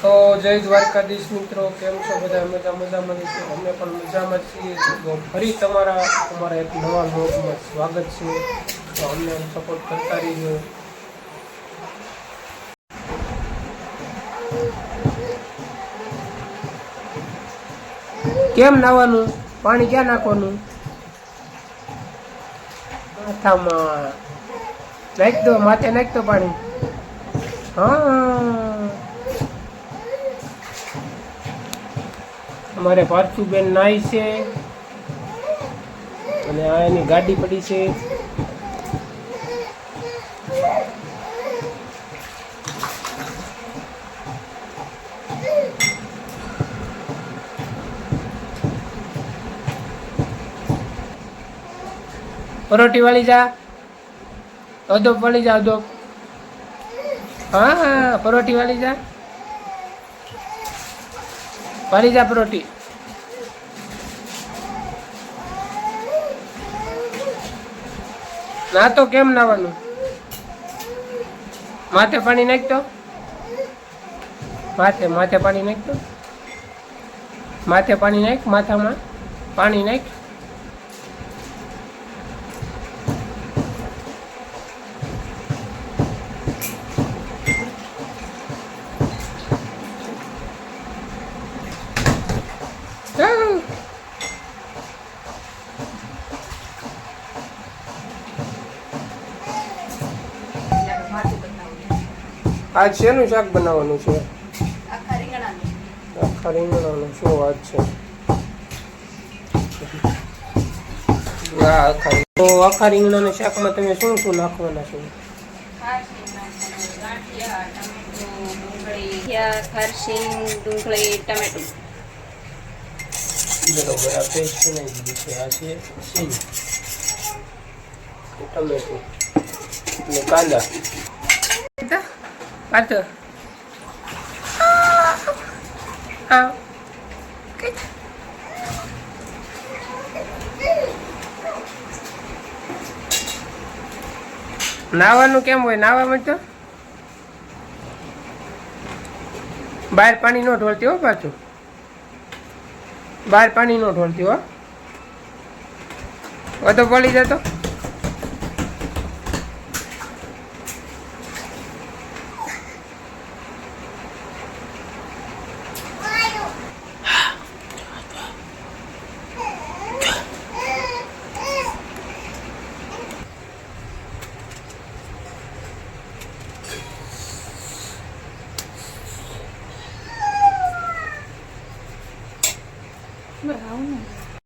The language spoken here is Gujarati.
તો જય દ્વારકાધીશ મિત્રો, કેમ છો બધા? મજામાં છીએ, અમે પણ મજામાં છીએ. તો ફરી અમારા એક નવા વ્લોગમાં સ્વાગત છે. તો અમને સપોર્ટ કરતા રહીજો. કેમ નાવાનું? પાણી ક્યાં નાખવાનું? માથામાં નાખ દો, માથે નાખ દો પાણી. હા, અમારે પાર્થુબેન નાય છે અને આ એની ગાડી પડી છે. પરોઠી વાળી જા, અદોપ વાળી જા, અદોપ. હા, પરોઠી વાળી જા, વાળી જા પરોઠી. ના તો કેમ નાવાનું? માથે પાણી નાખ તો, માથે પાણી નાખ તો, માથે પાણી નાખ, માથામાં પાણી નાખ. આજ શેનું શાક બનાવવાનું છે? આખા રીંગણાનું. શું વાત છે? આખા રીંગણાના શાકમાં તમે શું શું નાખવાના છો? ખરસીંગ, ડુંગળી, ટમેટું. બરોબર, આ પેસ્ટ બનાવી દીધી છે. આ છે સિંગ, ટમેટું અને કાંદા. નાવાનું કેમ હોય? નાવામાં તો બહાર પાણી ન ઢોળતી હો, પાછું બહાર પાણી ન ઢોળતી હો. વધુ પડી જતો. બરાબર.